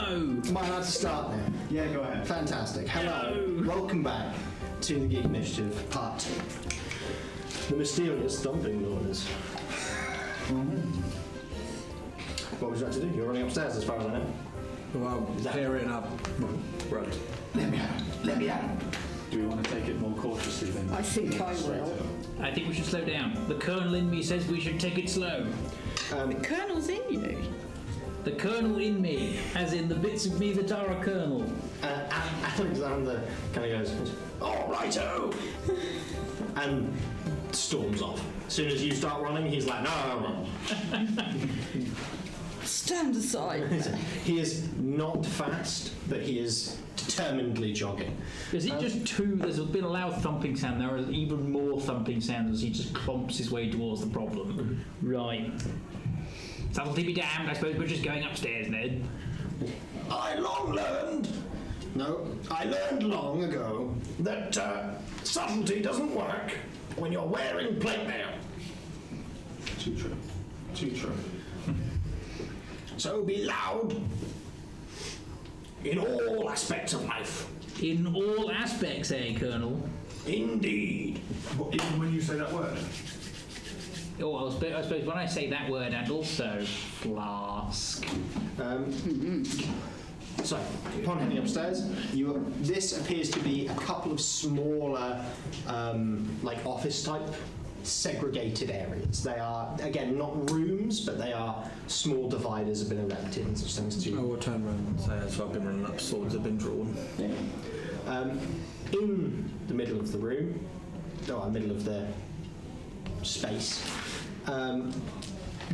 No! Am I allowed to start now? Yeah, go ahead. Fantastic. Hello. No. Welcome back to the Geek Initiative Part 2. The mysterious thumping noise. What would you like to do? You're running upstairs as far as I know. Well, clearing up. Right. Let me out. Let me out. Do we want to take it more cautiously then? I think I will. I think we should slow down. The Colonel in me says we should take it slow. The Colonel's in you. The Colonel in me, as in the bits of me that are a Colonel. Alexander kind of goes, "All righto," and storms off. As soon as you start running, he's like, "No." Stand aside. He is not fast, but he is determinedly jogging. Is it just two? There's been a loud thumping sound. There is even more thumping sound as he just clomps his way towards the problem. Right. Subtlety be damned. I suppose we're just going upstairs then. I learned long ago that subtlety doesn't work when you're wearing plate mail. Too true. Too true. So be loud in all aspects of life. In all aspects, eh, Colonel? Indeed. What, even when you say that word? Oh, I suppose when I say that word, and also flask. So, upon heading upstairs, this appears to be a couple of smaller, like office-type, segregated areas. They are, again, not rooms, but they are small dividers have been erected and such things too. I will turn around and say, as I've been running up, swords have been drawn. In the middle of the room, middle of the space,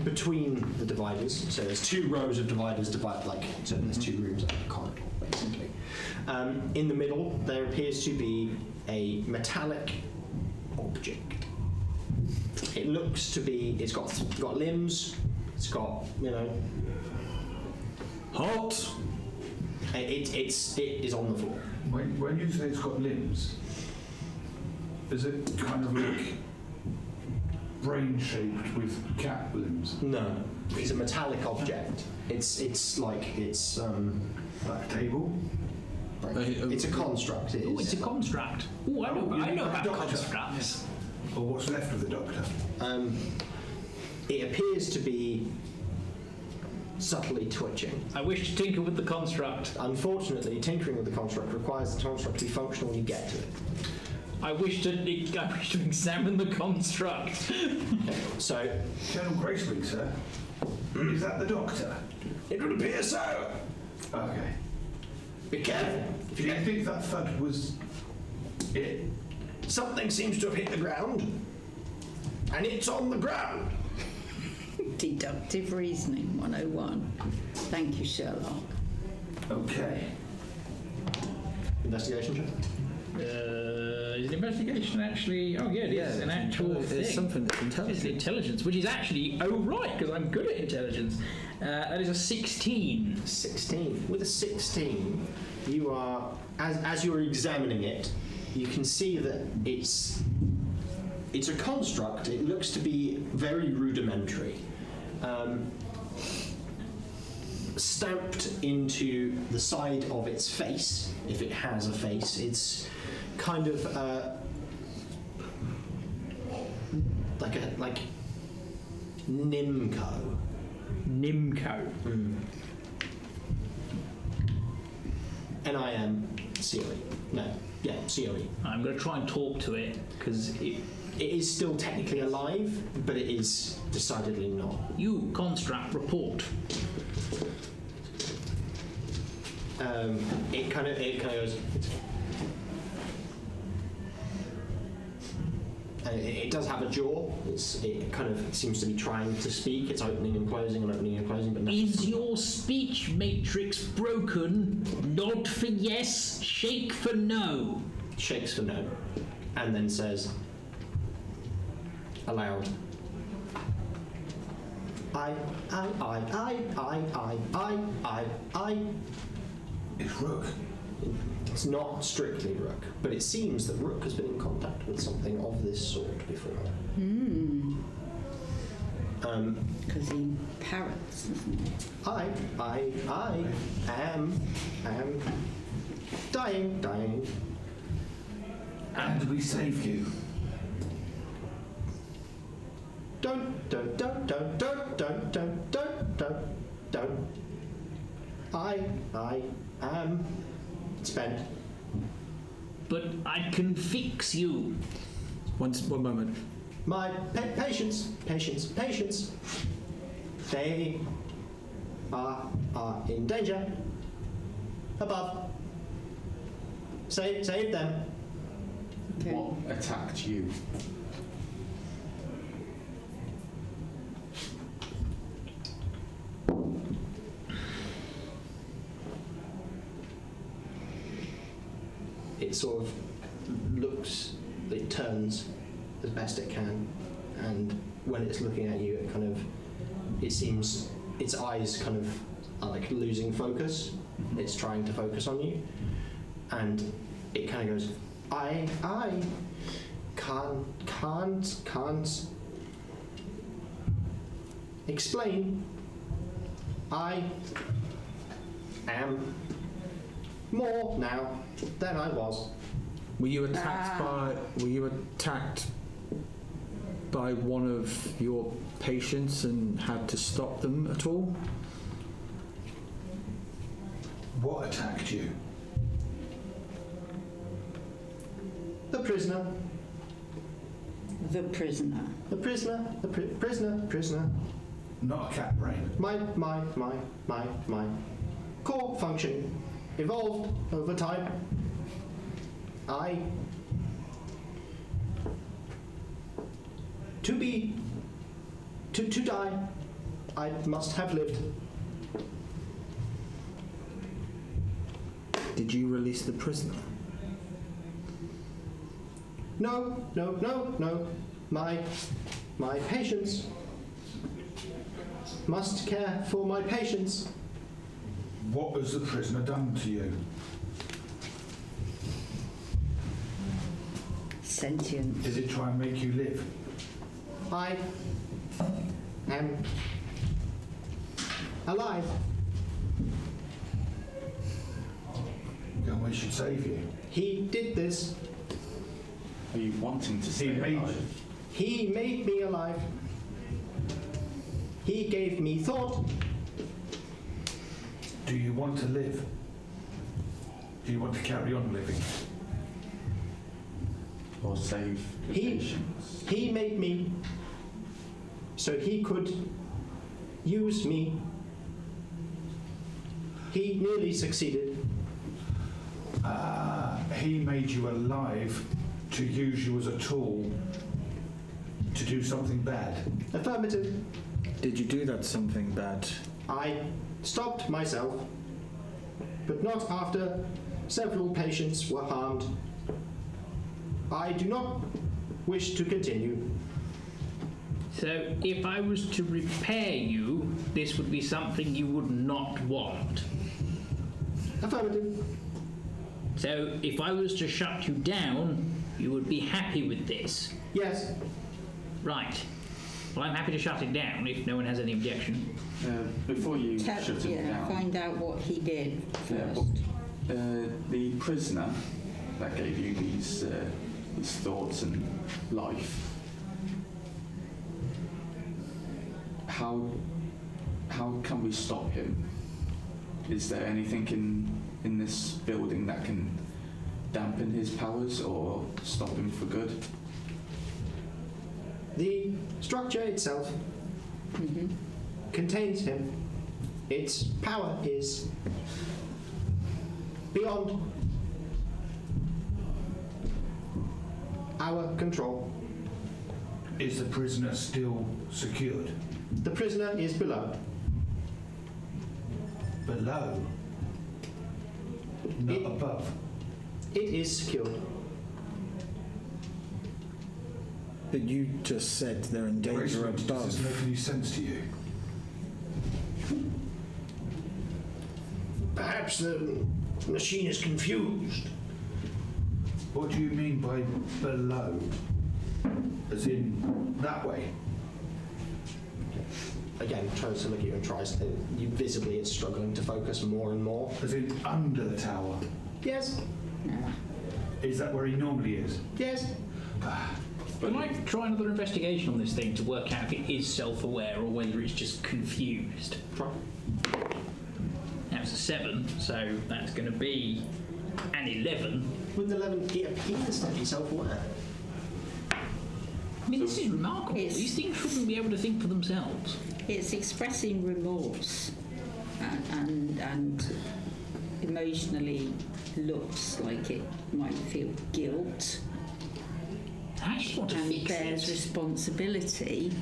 between the dividers, so there's two rows of dividers so there's two rooms like a corridor, basically. In the middle, there appears to be a metallic object. It looks to be, it's got limbs, it's got, Hot! it is on the floor. When you say it's got limbs, is it kind of like brain-shaped with cat limbs? No, it's a metallic object. It's like a table? It's a construct. Oh, it's a construct. Oh, I know about constructs. Or what's left of the doctor? It appears to be subtly twitching. I wish to tinker with the construct. Unfortunately, tinkering with the construct requires the construct to be functional when you get to it. I wish to examine the construct. So, Colonel Gracewing, sir. Is that the doctor? it would appear so. Okay. Be careful. Do you think that thud was it? Something seems to have hit the ground, and it's on the ground. Deductive reasoning 101. Thank you, Sherlock. Okay. Investigation check. Is an investigation actually? Oh yeah, it is an actual thing. It's something that's It's intelligent. intelligence, which is actually right because I'm good at intelligence. That is a 16. 16. With a 16, you are as you're examining it, you can see that it's a construct. It looks to be very rudimentary. Stamped into the side of its face, if it has a face, it's kind of like Nimco. Nimco. N-I-M-C-O-E. No, yeah, C-O-E. I'm going to try and talk to it because It is still technically alive, but it is decidedly not. you construct report. It kind of goes. It does have a jaw. It kind of seems to be trying to speak. It's opening and closing and opening and closing, but nothing. Is your speech matrix broken? Nod for yes, shake for no. Shakes for no, and then says aloud. I. It's Rook. It's not strictly Rook, but it seems that Rook has been in contact with something of this sort before. Because he parrots, isn't he? I am dying. And we save you. Don't. I am spent. But I can fix you. One moment. My patience. They are in danger. Above. Save them. Okay. What attacked you? It sort of looks, it turns as best it can, and when it's looking at you, it seems its eyes kind of are like losing focus. It's trying to focus on you, and it kind of goes, I can't explain. I am more now than I was. Were you attacked by one of your patients and had to stop them at all? What attacked you? The prisoner. The prisoner. The prisoner. Not a cat brain. My core function evolved over time. To die, I must have lived. Did you release the prisoner? No. My patients must care for my patients. What has the prisoner done to you? Sentient. Did it try and make you live? I am alive. Then we should save you. He did this. Are you wanting to stay alive? He made me alive. He gave me thought. Do you want to live? Do you want to carry on living? Or save the patients? He made me so he could use me. He nearly succeeded. He made you alive to use you as a tool to do something bad. Affirmative. Did you do that something bad? I stopped myself, but not after several patients were harmed. I do not wish to continue. So if I was to repair you, this would be something you would not want. Affirmative. So if I was to shut you down, you would be happy with this. Yes. Right. Well, I'm happy to shut it down if no one has any objection. Before you shut it down, Find out what he did yeah, first. the prisoner that gave you these thoughts and life, how can we stop him? Is there anything in this building that can dampen his powers or stop him for good? The structure itself contains him. Its power is beyond our control. Is the prisoner still secured? The prisoner is below. Below? Not above? It is secured. But you just said they're in danger Does this above. make any sense to you? Perhaps the machine is confused. What do you mean by below? As in that way? again tries to look at you and tries to. You visibly, it's struggling to focus more and more. As in under the tower. Yes. Is that where he normally is? Yes. Can I try another investigation on this thing to work out if it is self-aware or whether it's just confused? Try. That's a 7, so that's going to be an 11. With an 11, it appears to be self-aware. I mean, this is remarkable. It's- These things shouldn't be able to think for themselves. It's expressing remorse and emotionally looks like it might feel guilt I just want to and fix bears it. responsibility.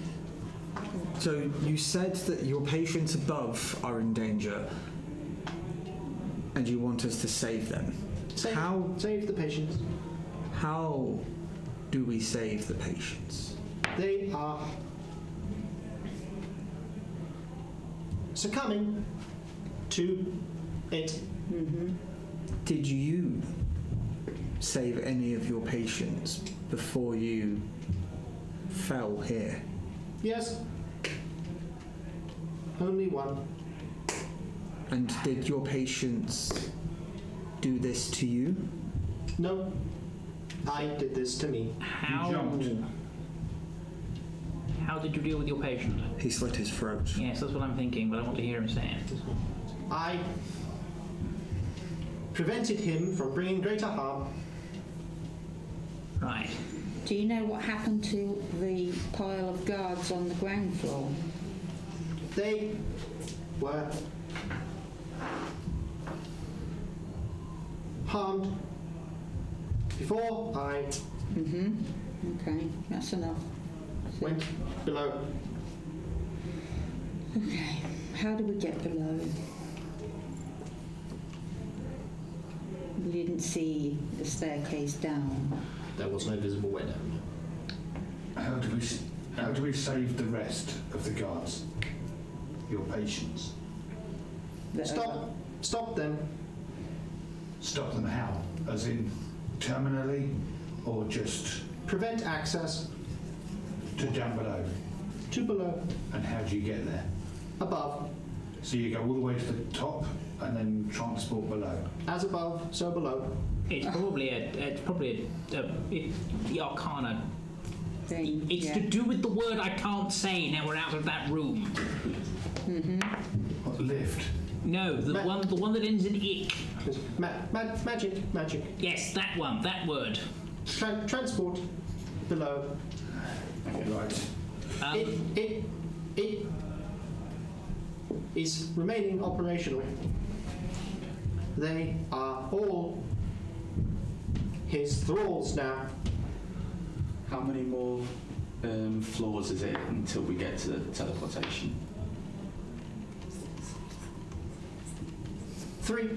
So you said that your patients above are in danger, and you want us to save them. Save the patients. How do we save the patients? They are succumbing to it. Did you save any of your patients before you fell here? Yes. Only one. And did your patients do this to you? No. I did this to me. How did you deal with your patient? He slit his throat. Yes, that's what I'm thinking, but I want to hear him say it. I prevented him from bringing greater harm. Right. Do you know what happened to the pile of guards on the ground floor? They were harmed before I Okay, that's enough. went below. Okay, how do we get below? We didn't see the staircase down. There was no visible way down. How do we save the rest of the guards? Your patients. Stop them. Stop them how? As in terminally, or just Prevent access to down below? to below, And how do you get there? above. So you go all the way to the top and then transport below. As above, so below. It's probably the Arcana. Thing, It's yeah. to do with the word I can't say now we're out of that room. What, lift? No, the one that ends in ick. Magic. Yes, that one, that word. Transport below. Right. It is remaining operational. They are all his thralls now. How many more floors is it until we get to teleportation? 3.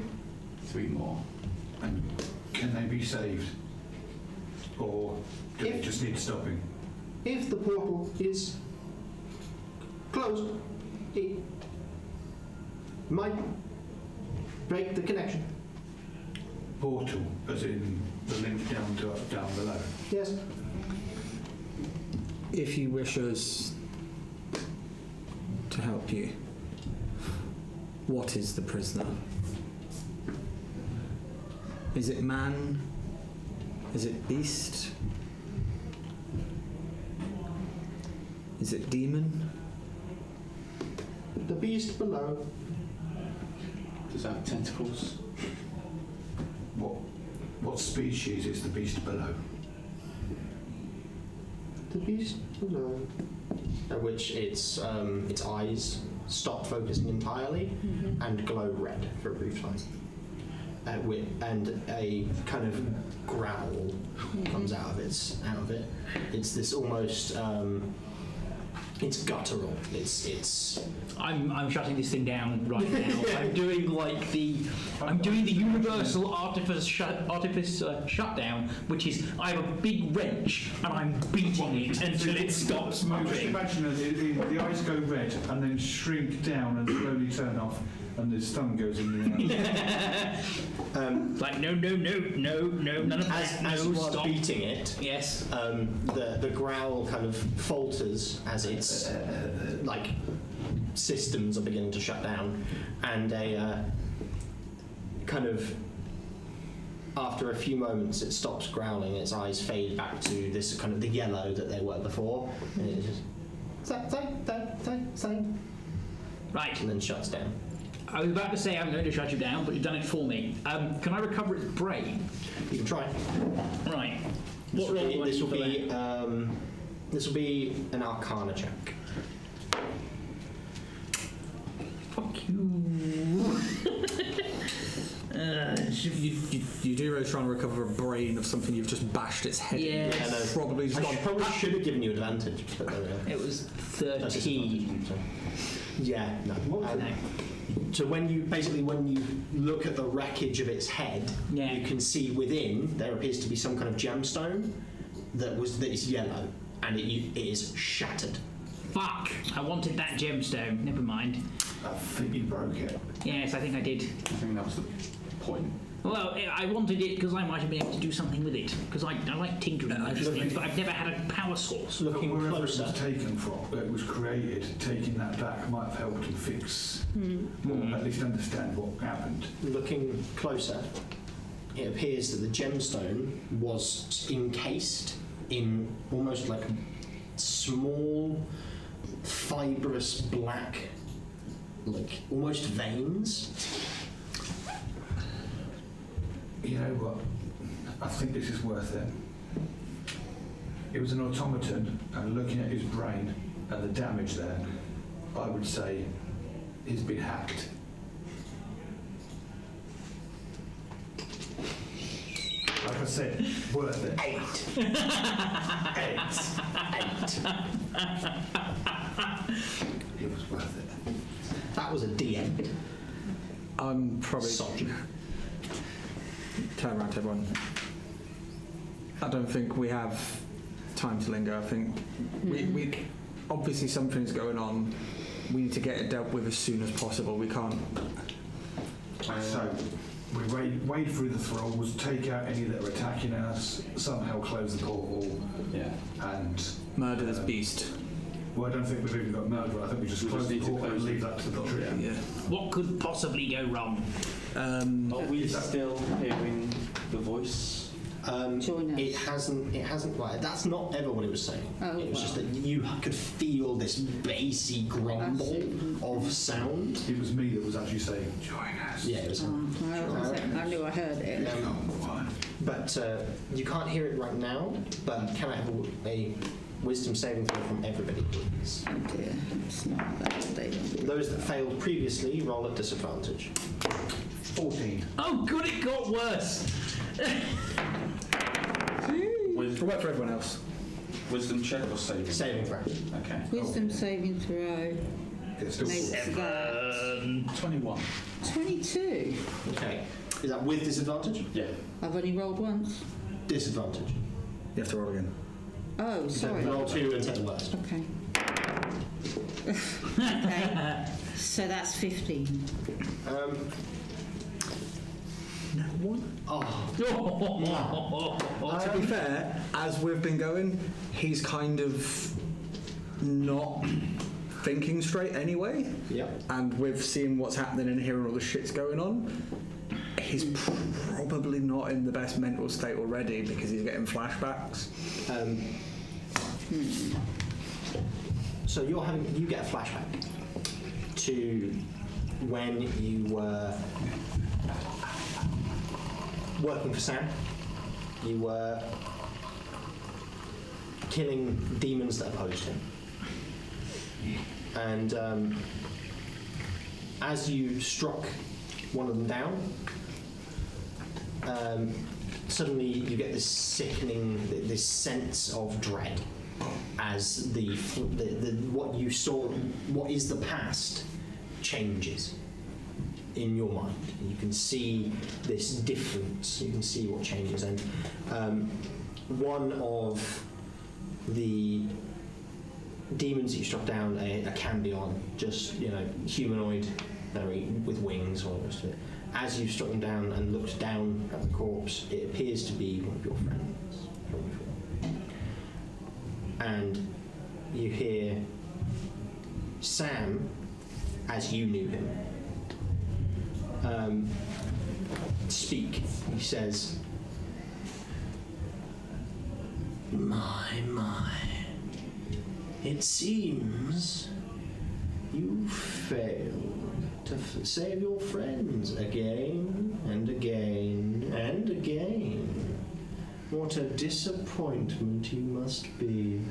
3 more. And can they be saved? Or do they just need stopping? If the portal is closed, it might break the connection. Portal, as in the link down below. Yes. If you wish us to help you, what is the prisoner? Is it man? Is it beast? Is it demon? The beast below. Does it have tentacles? What species is the beast below? The beast below. At which its eyes stop focusing entirely and glow red for a brief time. And a kind of growl comes out of it. It's this almost it's guttural. I'm shutting this thing down right now. I'm doing the universal artificer shutdown, which is I have a big wrench and I'm beating it until it stops I'm just moving. imagining the eyes go red and then shrink down and slowly turn off, and the tongue goes in the air. Like no, none of that. As No, you are stop. beating it, Yes. the growl kind of falters as it's like systems are beginning to shut down, and a kind of after a few moments it stops growling. Its eyes fade back to this kind of the yellow that they were before, and it just same, Right. and then shuts down. I was about to say I'm going to shut you down, but you've done it for me. Can I recover its brain? You can try. Right. This What roll do I need for that? This will be an Arcana check. Fuck you. You do really try and recover a brain of something you've just bashed its head in. Yes. Yeah, no. Probably just gone. Probably should have given you advantage, but there we go. It was That's 13. disadvantage, so. Yeah, no. No. So when you look at the wreckage of its head, Yeah. you can see within there appears to be some kind of gemstone that is yellow, and it is shattered. Fuck! I wanted that gemstone. Never mind. I think you broke it. Yes, I think I did. I think that was the point. Well, I wanted it because I might have been able to do something with it. Because I like tinkering and those things, but I've never had a power source. Looking But wherever closer, it was taken from, it was created, taking that back might have helped him fix, or at least understand what happened. looking closer, it appears that the gemstone was encased in almost like small, fibrous black, like almost veins. You know what? I think this is worth it. It was an automaton, and looking at his brain and the damage there, I would say he's been hacked. Like I said, worth it. 8. 8. It was worth it. That was a D8. I'm probably Solid. turn around to everyone. I don't think we have time to linger. I think we obviously something's going on. We need to get it dealt with as soon as possible. We can't. So we wade through the thralls, take out any that are attacking us, somehow close the portal, Yeah. and Murder this beast. well, I don't think we've even got murder. I think we just We close just the need to portal and close leave it. that to the tree. Yeah. What could possibly go wrong? Are we Is that- still hearing the voice? Join us. It hasn't. Right, that's not ever what it was saying. Oh, it was just well. that you could feel this bassy grumble of sound. It was me that was actually saying, "Join us." Yeah, it was. I knew I heard it. But you can't hear it right now. But can I have a wisdom saving throw from everybody, please? Oh dear, it's not that day. Those that failed previously roll at disadvantage. 14. Oh, good, it got worse. With What about for everyone else? wisdom check or saving? Saving throw. Okay. Wisdom saving throw It's still makes that 21. 22. Okay. Is that with disadvantage? Yeah. I've only rolled once. Disadvantage. You have to roll again. Oh, sorry. Roll 2 and take the worst. Okay. Okay. So that's 15. Oh. To be fair, as we've been going, he's kind of not thinking straight anyway. Yep. And with seeing what's happening and hearing all the shit's going on, he's probably not in the best mental state already because he's getting flashbacks. So you get a flashback to when you were working for Sam. You were killing demons that opposed him. And as you struck one of them down, suddenly you get this sickening, this sense of dread as the what you saw, what is the past, changes in your mind. You can see this difference. You can see what changes, and one of the demons that you struck down, a Cambion, just humanoid, with wings, all the rest of it. As you struck them down and looked down at the corpse, it appears to be one of your friends from before. And you hear Sam as you knew him. Speak, he says. My. It seems you failed to save your friends again and again and again. What a disappointment you must be.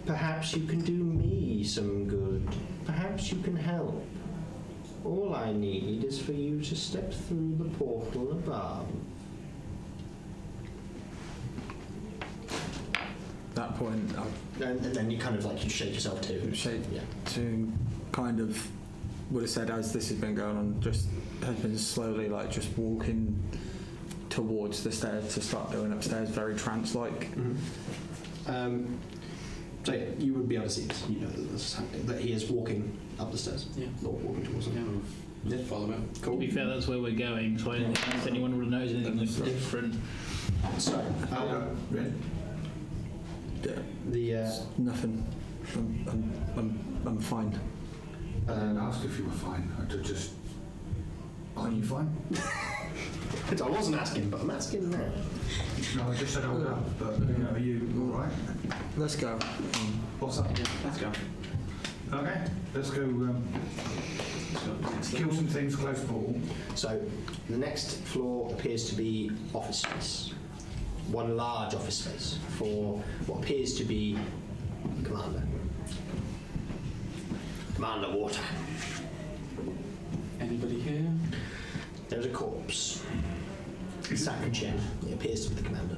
Perhaps you can do me some good. Perhaps you can help. All I need is for you to step through the portal above. At that point, And then you kind of like, you shake yourself too. to kind of would have said as this has been going on, just has been slowly like just walking towards the stairs to start going upstairs, very trance-like. So yeah, you would be able to see this. You know that this is happening. That he is walking up the stairs. Yeah. Not walking towards them. Yeah, we'll follow him. To be fair, that's where we're going, so I don't think anyone would notice anything that's different. So, Nothing. I'm fine. I didn't ask if you were fine. I did just. Are you fine? I wasn't asking, but I'm asking now. No, I just said hold up. But are you all right? Let's go. What's up? Yeah, let's go. Okay, let's go. Kill some things close to Paul. So, the next floor appears to be office space. One large office space for what appears to be Commander. Commander Water. Anybody here? There's a corpse. Sat in a chair. It appears to be the commander.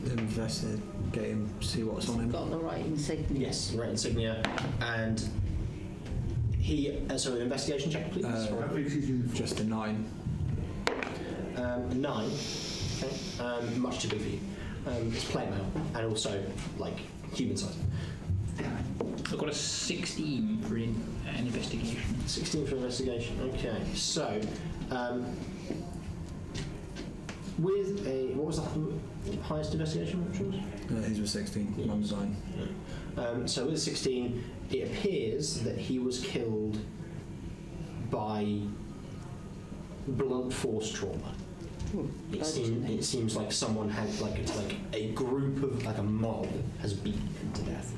Investigate him, see what's on him. Got the right insignia. Yes, right insignia. And he. So, an investigation check, please. How big is his uniform? Just a 9. 9. Okay. Much too big for you. It's plate mail and also like human size. I've got a 16 for an investigation. 16 for investigation. Okay. So, with a what was the highest investigation option? His was 16. Mum's 9. So with 16, it appears that he was killed by blunt force trauma. It seems like someone had it's like a group of a mob has beaten him to death.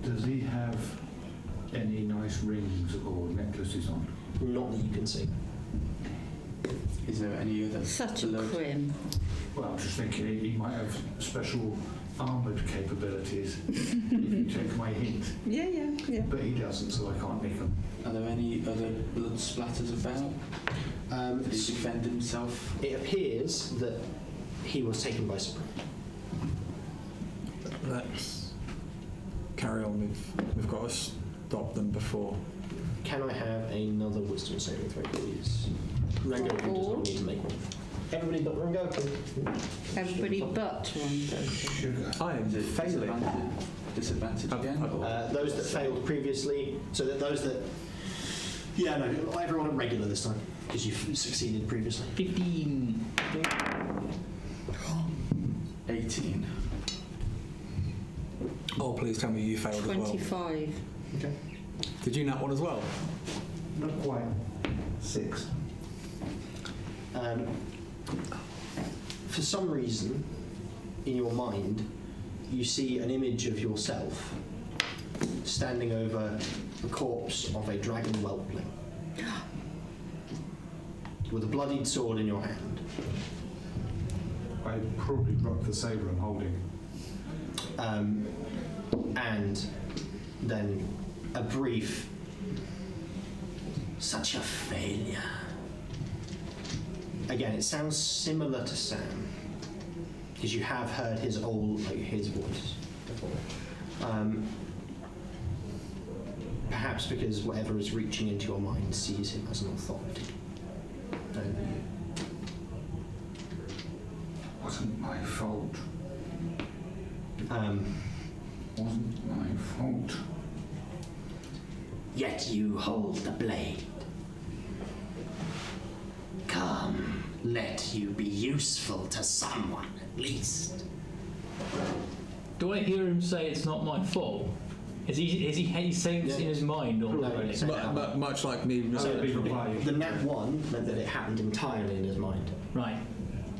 Does he have any nice rings or necklaces on? Not that you can see. Is there any other? Such a crim. Well, I'm just thinking he might have special armoured capabilities, if you take my hint. Yeah. But he doesn't, so I can't nick him. Are there any other blood splatters about? Did he defend himself? It appears that he was taken by surprise. Let's carry on. We've got to stop them before. Can I have another wisdom saving throw, please? Rengoku does not need to make one. Everybody but Rengoku. Everybody but Rengoku. Sugar. I am Is it failing. disadvantage again? or- Those that failed previously, so that those that... Yeah, no, everyone at regular this time, because you've succeeded previously. 15. 18. Oh, please tell me you failed as well. 25. Okay. Did you nat one as well? Not quite. 6. For some reason, in your mind, you see an image of yourself standing over the corpse of a dragon whelpling with a bloodied sword in your hand. I probably dropped the sabre I'm holding. And then a brief, such a failure. Again, it sounds similar to Sam, because you have heard his his voice before. Perhaps because whatever is reaching into your mind sees him as an authority over you. Wasn't my fault. Um, Wasn't my fault. Yet you hold the blade. Come, let you be useful to someone at least. Do I hear him say it's not my fault? Is he saying this in his mind or? No, he's saying it out loud. Much like me. So the nat 1 meant that it happened entirely in his mind. Right.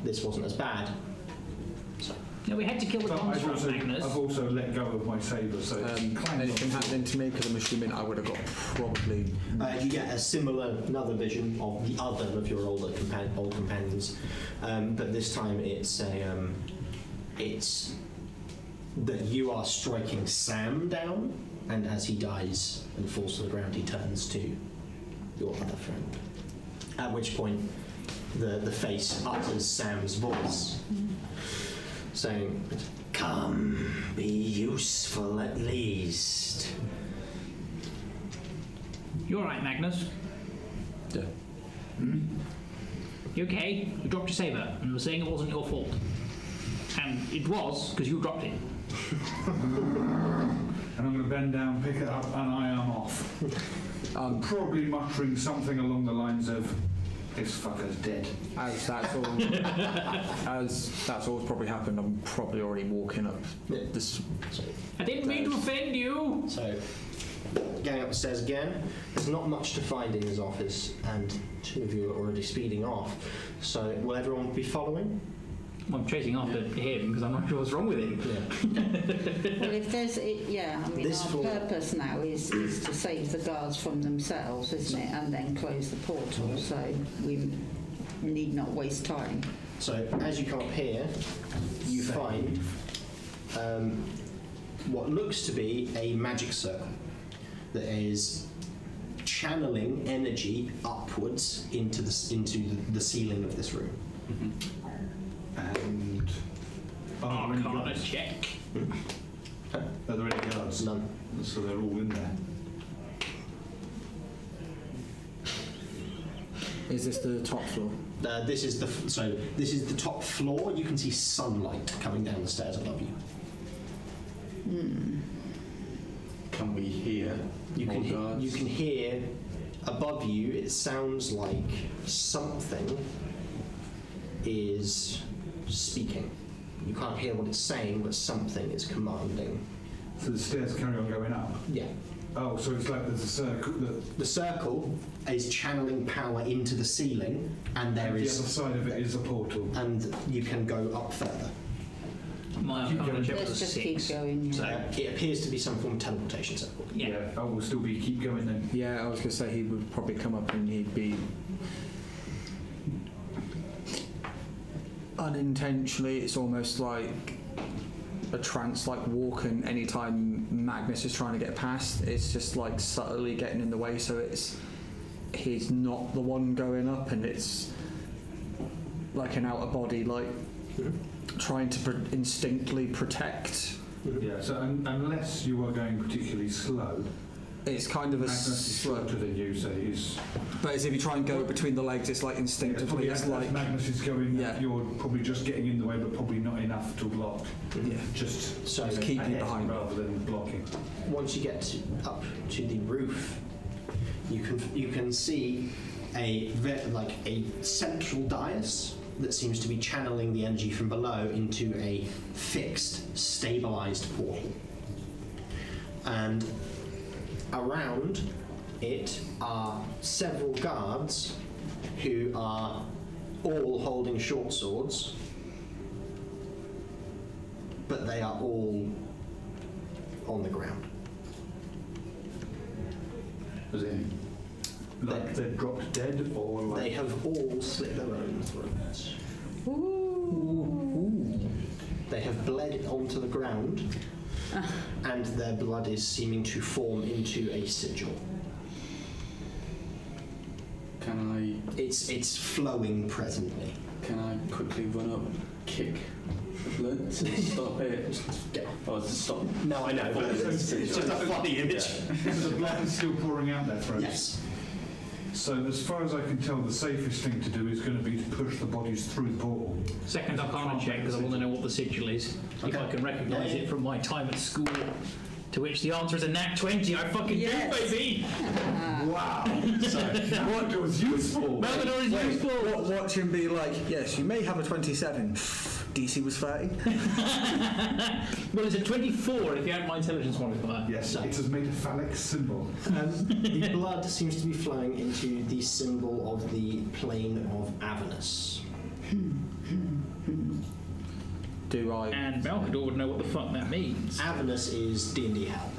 This wasn't as bad. So. No, we had to kill the construct, Magnus. I've also let go of my sabre, so anything happening to me, because I'm assuming I would have got probably... You get another vision of the other of your old companions, but this time it's that you are striking Sam down, and as he dies and falls to the ground, he turns to your other friend. At which point, the face utters Sam's voice, saying, "Come, be useful at least." You all right, Magnus? Yeah. You okay? You dropped your saber, and were saying it wasn't your fault. And it was, because you dropped it. And I'm going to bend down, pick it up, and I am off. Probably muttering something along the lines of, "This fucker's dead." As that's all probably happened, I'm probably already walking up this. I didn't mean to offend you. So, going up the stairs again, there's not much to find in his office, and two of you are already speeding off. So, will everyone be following? Well, I'm chasing after him because I'm not sure what's wrong with him. Yeah. Well, if there's, our purpose now is to save the guards from themselves, isn't it? And then close the portal, so we need not waste time. So, as you come up here, you find what looks to be a magic circle that is channeling energy upwards into the ceiling of this room. Mm-hmm. And are there any Arcana guards? check. Are there any guards? None. So they're all in there. Is this the top floor? This is the top floor. You can see sunlight coming down the stairs above you. Can we hear You more can guards? you can hear above you. It sounds like something is speaking. You can't hear what it's saying, but something is commanding. So the stairs carry on going up? Yeah. Oh, so it's like there's a circle The circle is channeling power into the ceiling, and there the is, other side of it is a portal. and you can go up further. My Keep Arcana going. check was Let's a just 6. keep going. So, It appears to be some form of teleportation circle. yeah. I will still be keep going then. Yeah, I was going to say he would probably come up and he'd be unintentionally. It's almost like a trance-like walk, and anytime Magnus is trying to get past, it's just like subtly getting in the way. So he's not the one going up, and it's like an outer body, like trying to instinctively protect. Yeah, so unless you are going particularly slow, It's kind of a Magnus is slow, shorter than you, so he's... but as if you try and go between the legs, it's like instinctively. It's like Magnus is going, Yeah. you're probably just getting in the way, but probably not enough to block. yeah. Just So keep it ahead behind. rather than blocking. once you get up to the roof, you can see a central dais that seems to be channeling the energy from below into a fixed, stabilized portal. And around it are several guards who are all holding short swords, but they are all on the ground. As in, like they're dropped dead, or like... They have all slit their own throats. They have bled onto the ground, and their blood is seeming to form into a sigil. It's flowing presently. Can I quickly run up, kick the blood to stop it? Or to stop? No, I know, but it's just a funny image. So the blood is still pouring out their throats? Yes. So as far as I can tell, the safest thing to do is going to be to push the bodies through the portal. Second Arcana check because I want to know what the sigil is. If Okay. I can recognise Yeah. it from my time at school. To which the answer is a nat 20. I fucking Yes. do, baby! Wow! So, what was useful? Malcador is useful! Watch him be like, yes, you may have a 27. DC was 30. Well, it's a 24 if you add my intelligence modifier. Yes, it has made a phallic symbol. The blood seems to be flowing into the symbol of the plane of Avernus. Do I? And Malcador would know what the fuck that means. Avernus is D&D hell.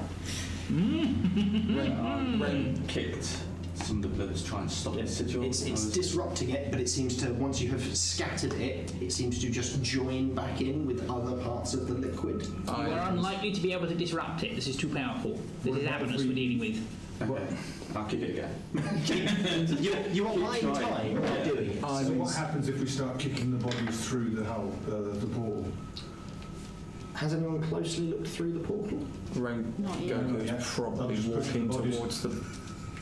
Ren kicked some of the blood to try and stop the sigil. It's disrupting it, but it seems to, once you have scattered it, it seems to just join back in with other parts of the liquid. We're unlikely to be able to disrupt it. This is too powerful. This is Avernus we're dealing with. Okay. I'll kick it again. You are buying time by doing it. So what happens if we start kicking the bodies through the hull, the portal? Has anyone closely looked through the portal? Rengoku yet. is probably I'm just walking pushing the towards the.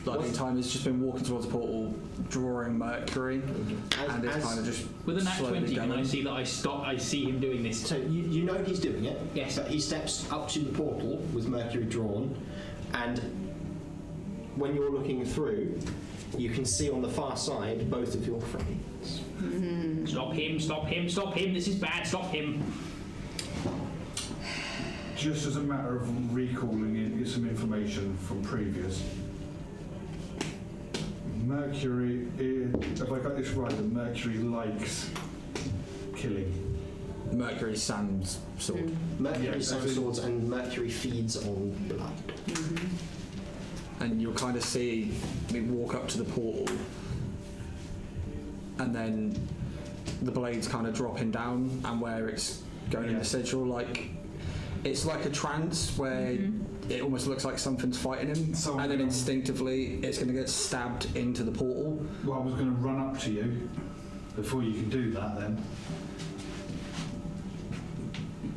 Like the time he's just been walking towards the portal, drawing Mercury, and it's kind of just. With a nat slowly 20, going. and I see that I see him doing this. So you know he's doing it. Yes. But he steps up to the portal with Mercury drawn, and when you're looking through, you can see on the far side both of your friends. Stop him, stop him, stop him. This is bad, stop him. Just as a matter of recalling in some information from previous. Mercury, have I got this right? That Mercury likes killing. Mercury Sam's sword. Mercury Yeah, some as in- swords, and Mercury feeds on blood. And you'll kind of see me walk up to the portal, and then the blade's kind of dropping down, and where it's going in the sigil, like it's like a trance where it almost looks like something's fighting him, So and then instinctively it's going to get stabbed into the portal. Well, I was going to run up to you before you can do that. Then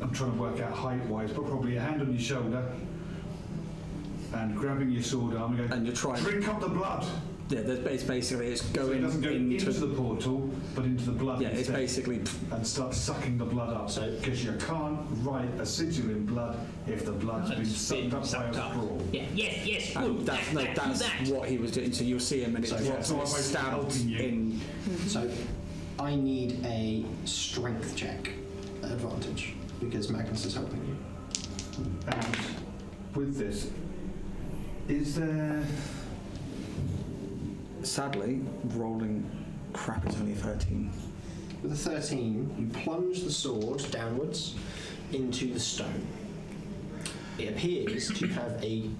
I'm trying to work out height-wise, but probably a hand on your shoulder and grabbing your sword arm and go. And you're trying. Drink up the blood. Yeah, it's basically it's So it going doesn't go into into the portal, but into the blood. yeah, it's instead. basically And start sucking the blood up. So- Because you can't write a sigil in blood if the blood's been sucked up by a straw. Yeah, yes, and good. that's that. what he was doing. So you'll see him and it So, drops so and I'm it's basically stabbed helping you. in. So I need a strength check advantage because Magnus is helping you. And with this, is there... Sadly, rolling crap is only 13. With a 13, you plunge the sword downwards into the stone. It appears to have a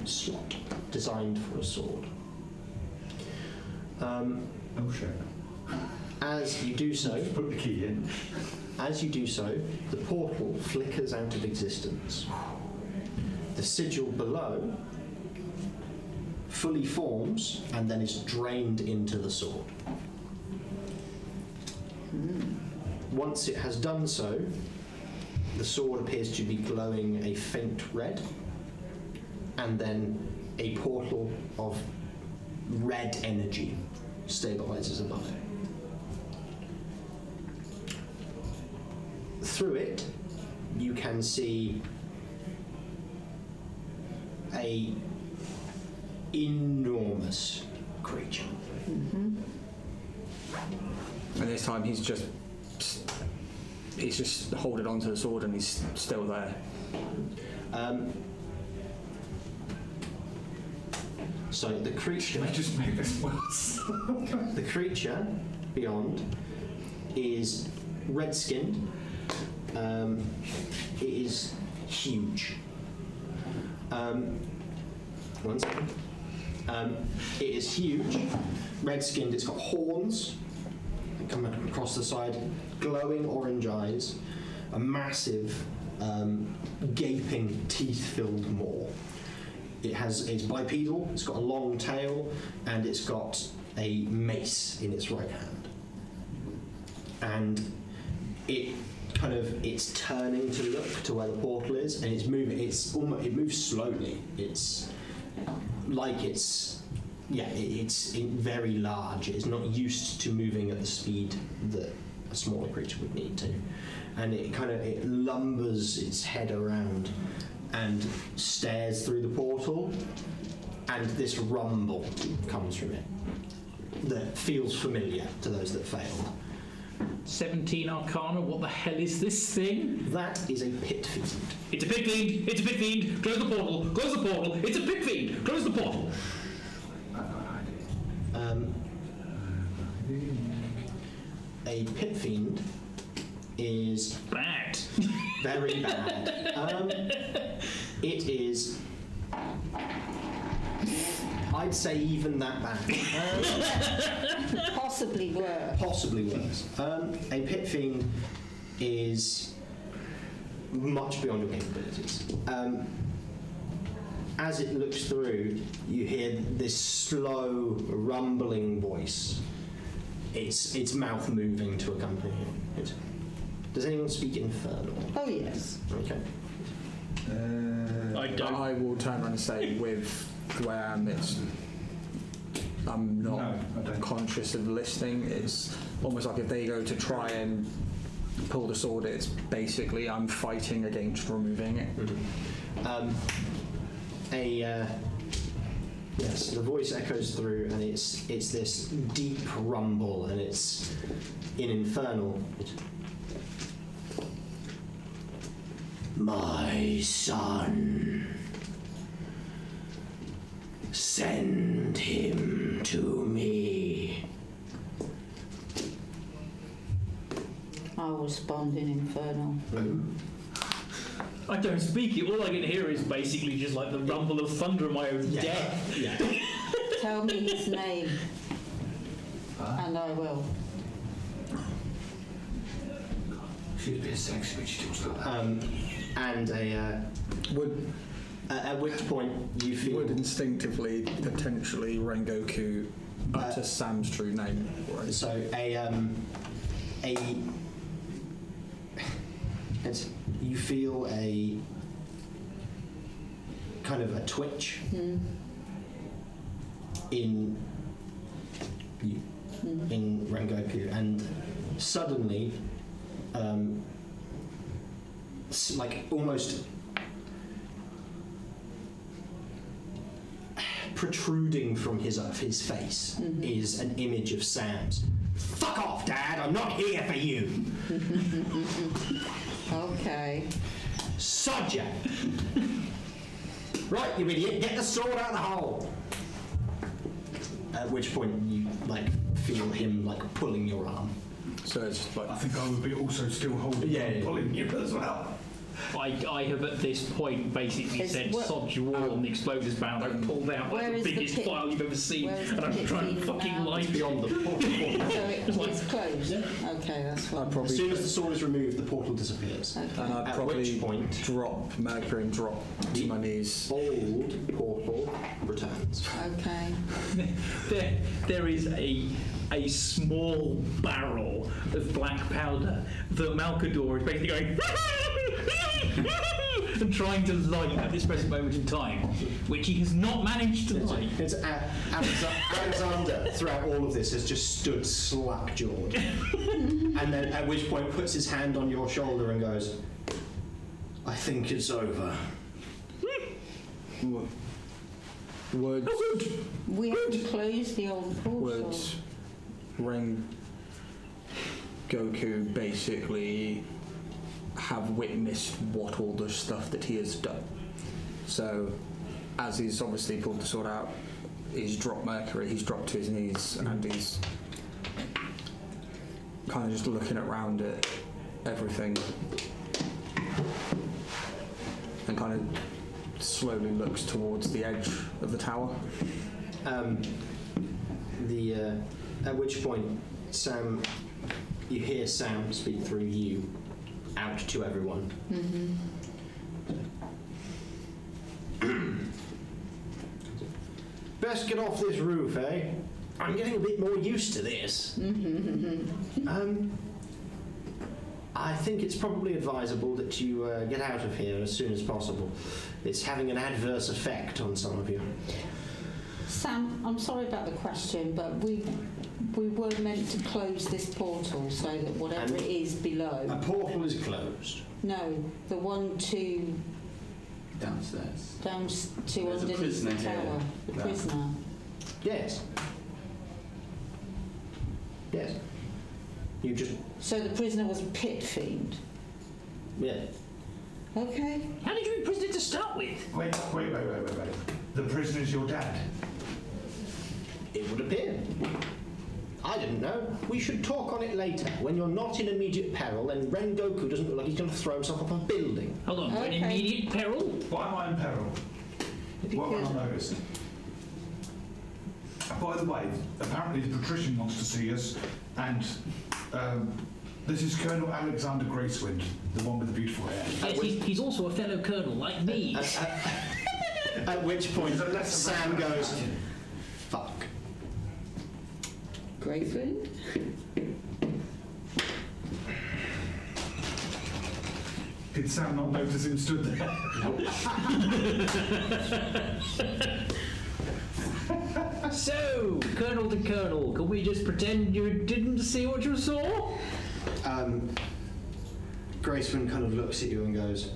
slot designed for a sword. Oh shit. As you do so, Put the key in. the portal flickers out of existence. The sigil below fully forms and then is drained into the sword. Once it has done so, the sword appears to be glowing a faint red, and then a portal of red energy stabilizes above it. Through it, you can see a enormous creature. And this time he's just holding onto the sword and he's still there. So the creature, I just made this worse. the creature beyond is red-skinned. It is huge. One second. It is huge, red-skinned. It's got horns that come across the side, glowing orange eyes, a massive, gaping, teeth-filled maw. It's bipedal. It's got a long tail, and it's got a mace in its right hand. And it's turning to look to where the portal is, and it's moving. It moves slowly. It's very large. It's not used to moving at the speed that a smaller creature would need to, and it lumbers its head around and stares through the portal, and this rumble comes from it that feels familiar to those that failed. 17 Arcana. What the hell is this thing? That is a pit fiend. It's a pit fiend. It's a pit fiend. Close the portal. Close the portal. It's a pit fiend. Close the portal. A pit fiend is Bad. very bad. It is, I'd say, even that bad. Possibly worse. Possibly worse. A pit fiend is much beyond your capabilities. As it looks through, you hear this slow, rumbling voice. Its mouth moving to accompany it. Does anyone speak Infernal? Oh yes. Okay. I don't. I will turn around and say, with the way I am, I'm not No, I don't. conscious of listening. It's almost like if they go to try and pull the sword, it's basically I'm fighting against removing it. Yes, the voice echoes through, and it's this deep rumble, and it's in Infernal. My son, send him to me. I'll respond in Infernal. I don't speak it. All I can hear is basically just like the rumble of thunder in my own death. Yeah. Tell me his name, and I will. She's a bit sexy when she talks like that. And Would at which point you feel would instinctively potentially Rengoku utter Sam's true name? Right? so you feel a kind of a twitch in you, in Rengoku, and suddenly like almost protruding from his face is an image of Sam's. Fuck off, Dad! I'm not here for you. Okay. Sodja! Right, you idiot, get the sword out of the hole! At which point you, like, feel him, like, pulling your arm. So it's like I think I would be also still holding on, pulling you as well. I have at this point basically Is said, what- sod your wall, and the exploders bound. I pulled out Where like the is the biggest pit- file you've ever seen, where is and the I'm pit trying to fiend fucking now? light Beyond the portal. So it's closed? Okay, that's fine. I'd As probably soon as the sword is removed, the portal disappears. and Okay. I'd At probably which point drop Mercury and drop to my knees. old portal returns. Okay. there is a small barrel of black powder that Malcador is basically going and trying to light at this present moment in time, which he has not managed to light. It's Alexander, throughout all of this, has just stood slack-jawed. And then at which point puts his hand on your shoulder and goes, I think it's over. Would We have to close the old portal. would Rengoku basically have witnessed what all the stuff that he has done? So, as he's obviously pulled the sword out, he's dropped Mercury, he's dropped to his knees, and he's kind of just looking around at everything, and kind of slowly looks towards the edge of the tower. At which point, Sam, you hear Sam speak through you out to everyone. Best get off this roof, eh? I'm getting a bit more used to this. I think it's probably advisable that you get out of here as soon as possible. It's having an adverse effect on some of you. Sam, I'm sorry about the question, but we were meant to close this portal so that whatever And it is A below. portal is closed. No, the one to Downstairs. down to There's a underneath prisoner the here. tower. The Yeah. prisoner. Yes. Yes. You just So the prisoner was a pit fiend. yeah. Okay. How did you imprison it to start with? Wait. The prisoner is your dad. It would appear. I didn't know. We should talk on it later. When you're not in immediate peril, then Rengoku doesn't look like he's going to throw himself off a building. Hold on, we're in Okay. immediate peril? Why am I in peril? What have I noticed? By the way, apparently the patrician wants to see us, and this is Colonel Alexander Gracewind, the one with the beautiful hair. Yes, he's also a fellow colonel like me. At which point, Is that less of a Sam goes, question? fuck. Great friend. Did Sam not notice him stood there? So, colonel to colonel, can we just pretend you didn't see what you saw? Gracewind kind of looks at you and goes,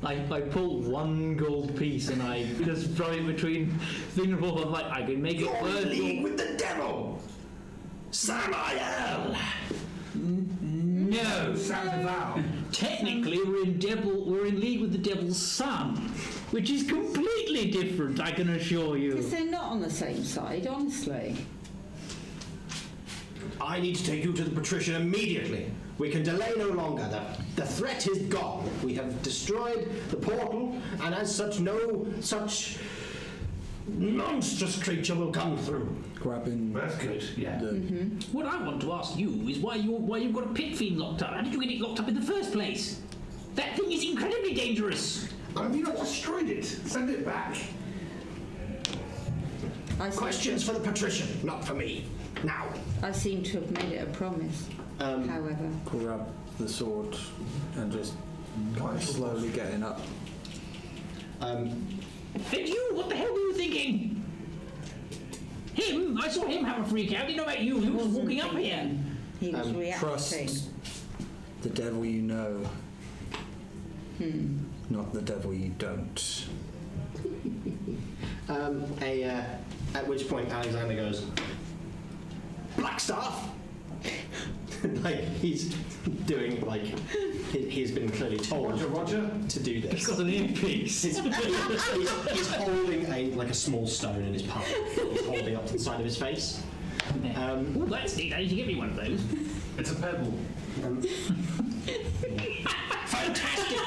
I pull one gold piece and I just throw it between thing and forth. I'm like, I can make it "You're in worth. league with the devil! Samael!" No. Sam the Vow. Technically, we're in league with the devil's son, which is completely different, I can assure Because you. they're not on the same side, honestly. I need to take you to the patrician immediately. We can delay no longer. The threat is gone. We have destroyed the portal, and as such, no such monstrous creature will come through. Grabbing That's good, yeah. What I want to ask you is why you've got a pit fiend locked up. How did you get it locked up in the first place? That thing is incredibly dangerous. Have you not destroyed it? Send it back. Questions for the patrician, not for me. Now. I seem to have made it a promise, however. grab the sword and just kind of slowly getting up. And you, what the hell were you thinking? Him? I saw him have a freak out. I didn't know about you. He was walking up here. He was reacting. Trust the devil you know, not the devil you don't. At which point Alexander goes, Blackstaff! Like, he's doing, like, he's been clearly told Roger. to do He's this. got an earpiece. He's holding a small stone in his palm. He's holding up to the side of his face. Oh, that's neat. I need to get me one of those. It's a pebble. Fantastic!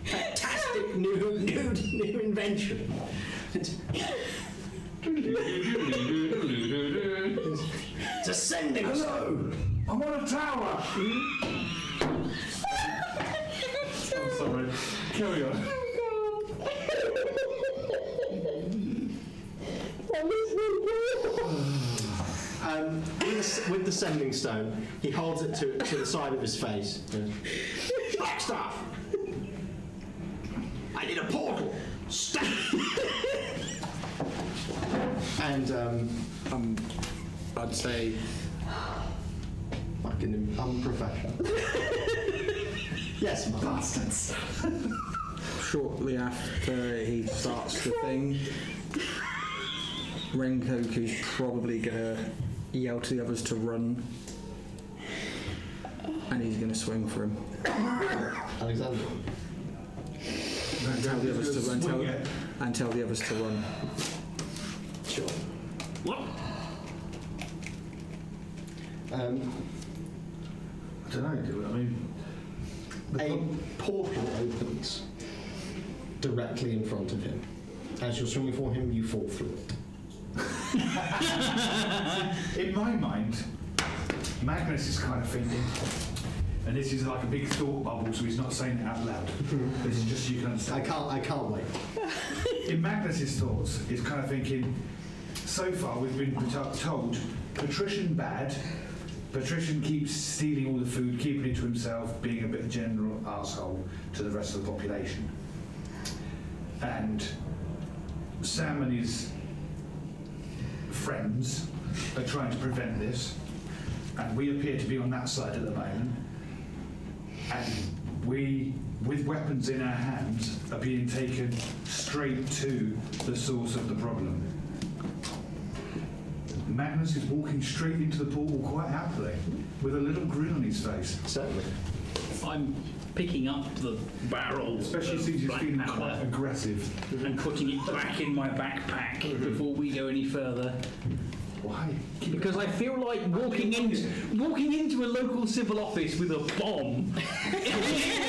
Fantastic new invention. It's ascending. Hello! I'm on a tower! I'm sorry. Carry on. With the sending stone, he holds it to the side of his face. Blackstaff! I need a portal! Stop! And I'd say fucking unprofessional. Yes, Mark. Bastards. shortly after he starts the thing, Rengoku's probably gonna yell to the others to run, and he's gonna swing for him. Alexander. And tell the others to run. Tell the others to run. Sure. What? I don't know, do I mean... A portal opens directly in front of him. As you're swinging for him, you fall through it. In my mind, Magnus is kind of thinking, and this is like a big thought bubble, so he's not saying it out loud. This is just so you can understand. I can't wait. In Magnus's thoughts, he's kind of thinking, so far we've been told patrician bad, patrician keeps stealing all the food, keeping it to himself, being a bit of a general arsehole to the rest of the population. And Sam and his friends are trying to prevent this, and we appear to be on that side at the moment. And we, with weapons in our hands, are being taken straight to the source of the problem. Magnus is walking straight into the portal quite happily, with a little grin on his face. Certainly. I'm picking up the barrel, Especially of since he's black feeling quite powder aggressive. and putting it back in my backpack before we go any further. Why? Because I feel like walking into a local civil office with a bomb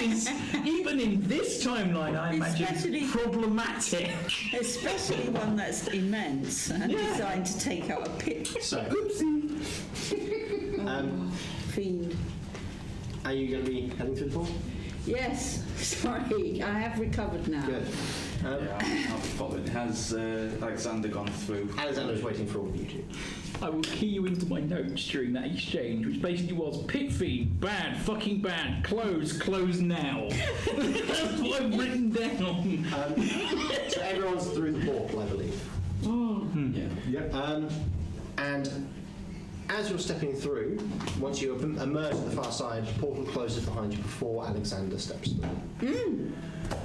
is, even in this timeline, I imagine, Especially- problematic. Especially one that's immense and designed to take out a pit. So, Fiend. are you going to be heading through the portal? Yes, sorry, I have recovered now. Good. Yeah, I'll follow it. Has Alexander gone through? Alexander's waiting for all of you two. I will key you into my notes during that exchange, which basically was pit fiend, bad, fucking bad, close now. That's what I've written down. So everyone's through the portal, I believe. Yeah. Yep. And as you're stepping through, once you emerge at the far side, the portal closes behind you before Alexander steps through.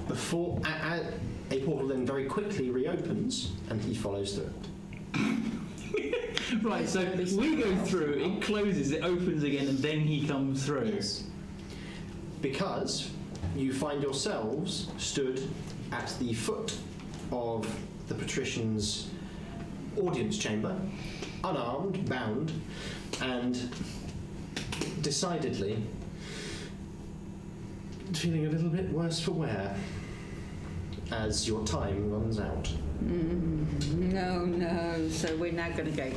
Before a portal then very quickly reopens, and he follows through it. Right, so we go through, it closes, it opens again, and then he comes through. Yes. Because you find yourselves stood at the foot of the patrician's audience chamber, unarmed, bound, and decidedly feeling a little bit worse for wear as your time runs out. No, so we're now going to go.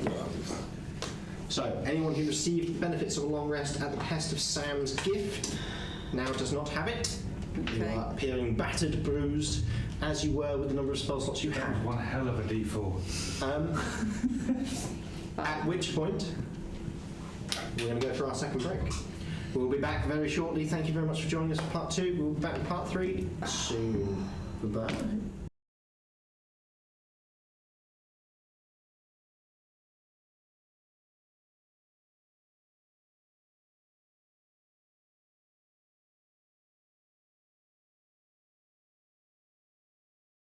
So, anyone who received the benefits of a long rest at the behest of Sam's gift now does not have it. You Okay. are appearing battered, bruised, as you were with the number of spell slots you That had. was one hell of a D4. At which point, we're going to go for our second break. We'll be back very shortly. Thank you very much for joining us for part 2. We'll be back with part 3 soon. Goodbye.